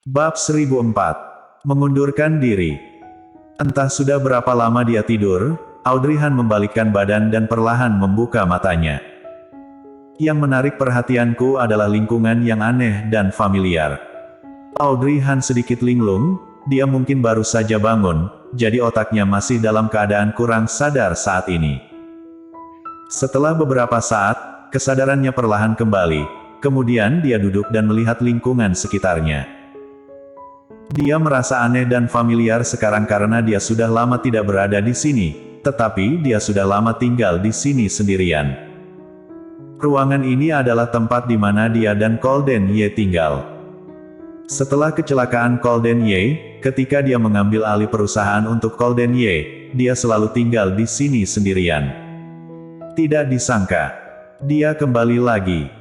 Bab 1004. Mengundurkan diri. Entah sudah berapa lama dia tidur, Audrey Han membalikkan badan dan perlahan membuka matanya. Yang menarik perhatianku adalah lingkungan yang aneh dan familiar. Audrey Han sedikit linglung, dia mungkin baru saja bangun, jadi otaknya masih dalam keadaan kurang sadar saat ini. Setelah beberapa saat, kesadarannya perlahan kembali, kemudian dia duduk dan melihat lingkungan sekitarnya. Dia merasa aneh dan familiar sekarang karena dia sudah lama tidak berada di sini, tetapi dia sudah lama tinggal di sini sendirian. Ruangan ini adalah tempat di mana dia dan Golden Ye tinggal. Setelah kecelakaan Golden Ye, ketika dia mengambil alih perusahaan untuk Golden Ye, dia selalu tinggal di sini sendirian. Tidak disangka, dia kembali lagi.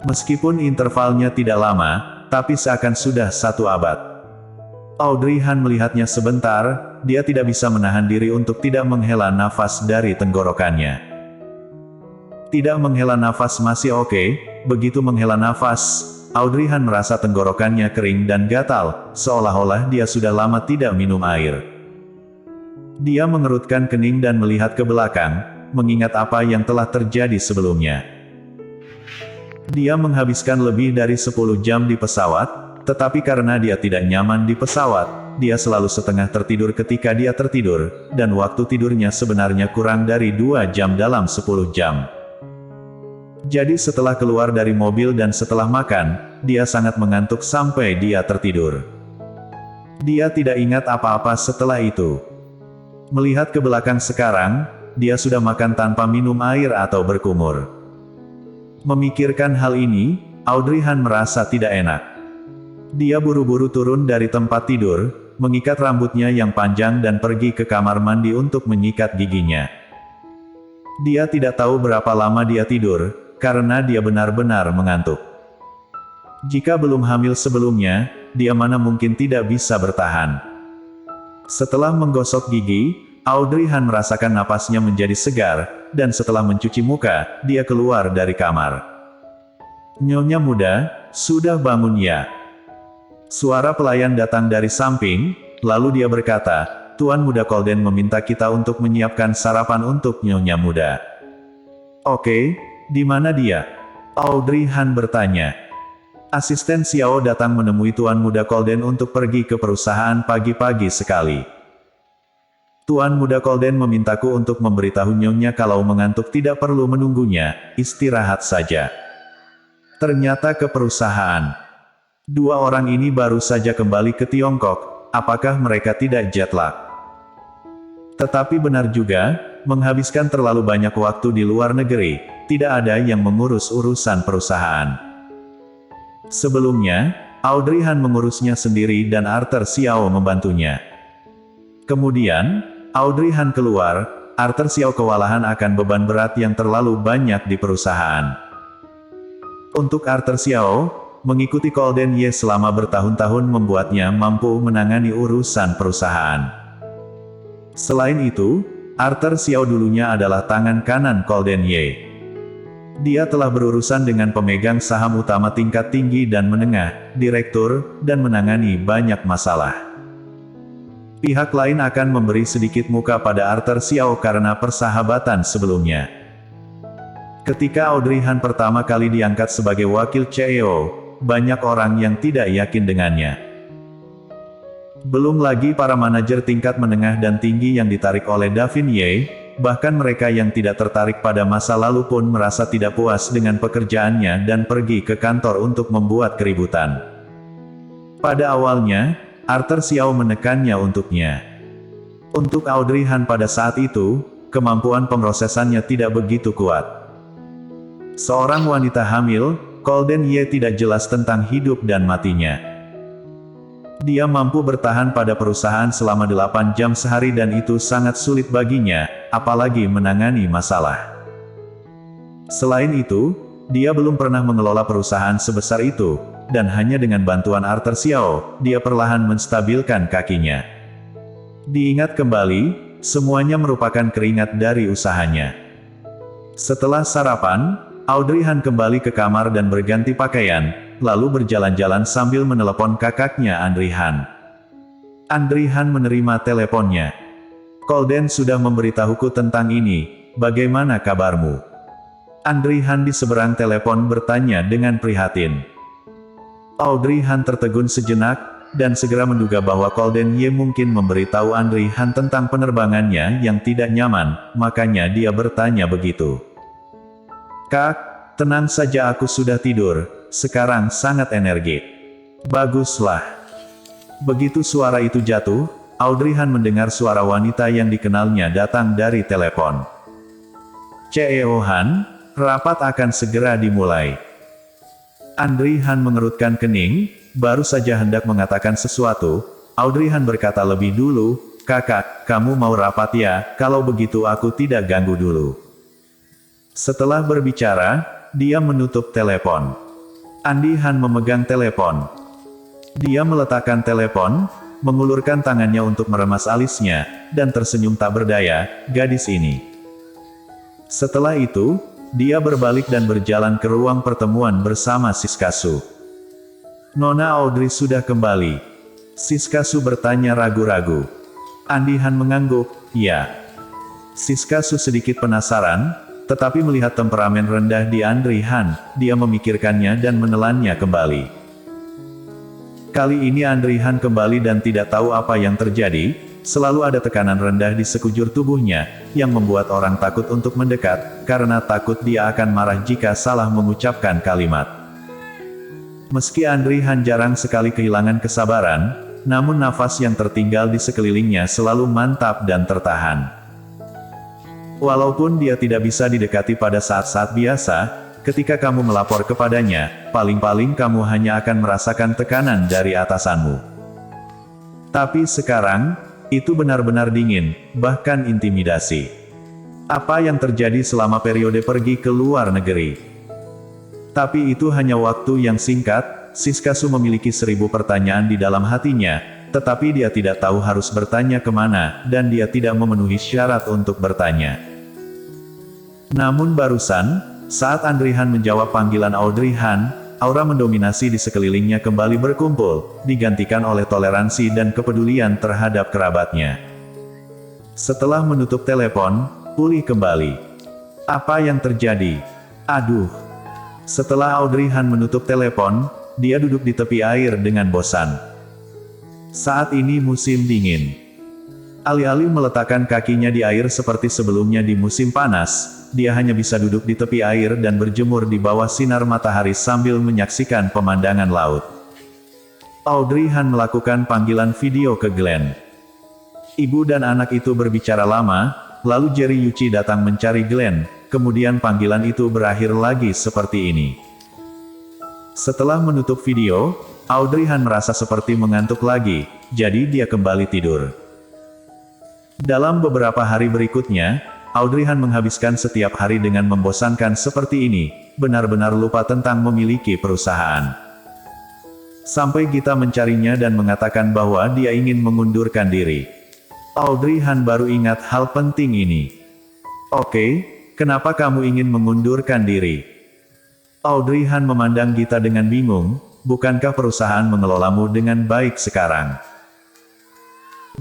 Meskipun intervalnya tidak lama, tapi seakan sudah 1 abad. Audrey Han melihatnya sebentar, dia tidak bisa menahan diri untuk tidak menghela nafas dari tenggorokannya. Tidak menghela nafas masih oke, begitu menghela nafas, Audrey Han merasa tenggorokannya kering dan gatal, seolah-olah dia sudah lama tidak minum air. Dia mengerutkan kening dan melihat ke belakang, mengingat apa yang telah terjadi sebelumnya. Dia menghabiskan lebih dari 10 jam di pesawat, tetapi karena dia tidak nyaman di pesawat, dia selalu setengah tertidur ketika dia tertidur, dan waktu tidurnya sebenarnya kurang dari 2 jam dalam 10 jam. Jadi setelah keluar dari mobil dan setelah makan, dia sangat mengantuk sampai dia tertidur. Dia tidak ingat apa-apa setelah itu. Melihat ke belakang sekarang, dia sudah makan tanpa minum air atau berkumur. Memikirkan hal ini, Audrey Han merasa tidak enak. Dia buru-buru turun dari tempat tidur, mengikat rambutnya yang panjang dan pergi ke kamar mandi untuk menyikat giginya. Dia tidak tahu berapa lama dia tidur, karena dia benar-benar mengantuk. Jika belum hamil sebelumnya, dia mana mungkin tidak bisa bertahan. Setelah menggosok gigi, Audrey Han merasakan napasnya menjadi segar, dan setelah mencuci muka, dia keluar dari kamar. "Nyonya muda, sudah bangun ya?" Suara pelayan datang dari samping, lalu dia berkata, "Tuan Muda Golden meminta kita untuk menyiapkan sarapan untuk Nyonya Muda." "Oke, di mana dia?" Audrey Han bertanya. Asisten Xiao datang menemui Tuan Muda Golden untuk pergi ke perusahaan pagi-pagi sekali. "Tuan Muda Golden memintaku untuk memberitahu Nyonya kalau mengantuk tidak perlu menunggunya, istirahat saja." Ternyata ke perusahaan. 2 orang ini baru saja kembali ke Tiongkok, apakah mereka tidak jet lag? Tetapi benar juga, menghabiskan terlalu banyak waktu di luar negeri, tidak ada yang mengurus urusan perusahaan. Sebelumnya, Audrey Han mengurusnya sendiri dan Arthur Xiao membantunya. Kemudian, Audrey Han keluar, Arthur Xiao kewalahan akan beban berat yang terlalu banyak di perusahaan. Untuk Arthur Xiao, mengikuti Golden Ye selama bertahun-tahun membuatnya mampu menangani urusan perusahaan. Selain itu, Arthur Xiao dulunya adalah tangan kanan Golden Ye. Dia telah berurusan dengan pemegang saham utama tingkat tinggi dan menengah, direktur, dan menangani banyak masalah. Pihak lain akan memberi sedikit muka pada Arthur Xiao karena persahabatan sebelumnya. Ketika Audrey Han pertama kali diangkat sebagai wakil CEO, banyak orang yang tidak yakin dengannya. Belum lagi para manajer tingkat menengah dan tinggi yang ditarik oleh Davin Ye, bahkan mereka yang tidak tertarik pada masa lalu pun merasa tidak puas dengan pekerjaannya dan pergi ke kantor untuk membuat keributan. Pada awalnya, Arthur Xiao menekannya untuknya. Untuk Audrey Han pada saat itu, kemampuan pemrosesannya tidak begitu kuat. Seorang wanita hamil, Golden Ye tidak jelas tentang hidup dan matinya. Dia mampu bertahan pada perusahaan selama 8 jam sehari dan itu sangat sulit baginya, apalagi menangani masalah. Selain itu, dia belum pernah mengelola perusahaan sebesar itu, dan hanya dengan bantuan Arthur Xiao, dia perlahan menstabilkan kakinya. Diingat kembali, semuanya merupakan keringat dari usahanya. Setelah sarapan, Audrey Han kembali ke kamar dan berganti pakaian, lalu berjalan-jalan sambil menelepon kakaknya Andri Han. Andri Han menerima teleponnya. "Colden sudah memberitahuku tentang ini, bagaimana kabarmu?" Andri Han di seberang telepon bertanya dengan prihatin. Audrey Han tertegun sejenak, dan segera menduga bahwa Colden Ye mungkin memberitahu Andri Han tentang penerbangannya yang tidak nyaman, makanya dia bertanya begitu. "Kak, tenang saja, aku sudah tidur, sekarang sangat energik." "Baguslah." Begitu suara itu jatuh, Audrey Han mendengar suara wanita yang dikenalnya datang dari telepon. "CEO Han, rapat akan segera dimulai." Andri Han mengerutkan kening, baru saja hendak mengatakan sesuatu, Audrey Han berkata lebih dulu, "Kakak, kamu mau rapat ya? Kalau begitu aku tidak ganggu dulu." Setelah berbicara, dia menutup telepon. Andri Han memegang telepon. Dia meletakkan telepon, mengulurkan tangannya untuk meremas alisnya, dan tersenyum tak berdaya, gadis ini. Setelah itu, dia berbalik dan berjalan ke ruang pertemuan bersama Siskasu. "Nona Audrey sudah kembali?" Siskasu bertanya ragu-ragu. Andri Han mengangguk, "Ya." Siskasu sedikit penasaran, tetapi melihat temperamen rendah di Andri Han, dia memikirkannya dan menelannya kembali. Kali ini Andri Han kembali dan tidak tahu apa yang terjadi, selalu ada tekanan rendah di sekujur tubuhnya, yang membuat orang takut untuk mendekat, karena takut dia akan marah jika salah mengucapkan kalimat. Meski Andri Han jarang sekali kehilangan kesabaran, namun nafas yang tertinggal di sekelilingnya selalu mantap dan tertahan. Walaupun dia tidak bisa didekati pada saat-saat biasa, ketika kamu melapor kepadanya, paling-paling kamu hanya akan merasakan tekanan dari atasanmu. Tapi sekarang, itu benar-benar dingin, bahkan intimidasi. Apa yang terjadi selama periode pergi ke luar negeri? Tapi itu hanya waktu yang singkat, Siskasu memiliki 1000 pertanyaan di dalam hatinya, tetapi dia tidak tahu harus bertanya kemana, dan dia tidak memenuhi syarat untuk bertanya. Namun barusan, saat Andri Han menjawab panggilan Audrey Han, aura mendominasi di sekelilingnya kembali berkumpul, digantikan oleh toleransi dan kepedulian terhadap kerabatnya. Setelah menutup telepon, pulih kembali. Apa yang terjadi? Aduh. Setelah Audrey Han menutup telepon, dia duduk di tepi air dengan bosan. Saat ini musim dingin. Alih-alih meletakkan kakinya di air seperti sebelumnya di musim panas, dia hanya bisa duduk di tepi air dan berjemur di bawah sinar matahari sambil menyaksikan pemandangan laut. Audrey Han melakukan panggilan video ke Glenn. Ibu dan anak itu berbicara lama, lalu Jerry Yuichi datang mencari Glenn. Kemudian panggilan itu berakhir lagi seperti ini. Setelah menutup video, Audrey Han merasa seperti mengantuk lagi, jadi dia kembali tidur. Dalam beberapa hari berikutnya, Audrey Han menghabiskan setiap hari dengan membosankan seperti ini, benar-benar lupa tentang memiliki perusahaan. Sampai Gita mencarinya dan mengatakan bahwa dia ingin mengundurkan diri. Audrey Han baru ingat hal penting ini. "Oke. Kenapa kamu ingin mengundurkan diri?" Audrey Han memandang Gita dengan bingung, "Bukankah perusahaan mengelolamu dengan baik sekarang?"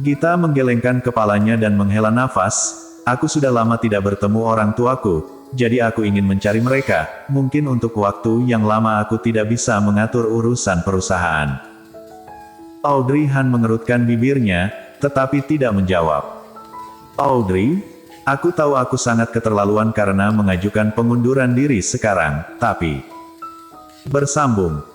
Gita menggelengkan kepalanya dan menghela nafas, "Aku sudah lama tidak bertemu orang tuaku, jadi aku ingin mencari mereka, mungkin untuk waktu yang lama aku tidak bisa mengatur urusan perusahaan." Audrey Han mengerutkan bibirnya, tetapi tidak menjawab. "Audrey, aku tahu aku sangat keterlaluan karena mengajukan pengunduran diri sekarang, tapi..." Bersambung.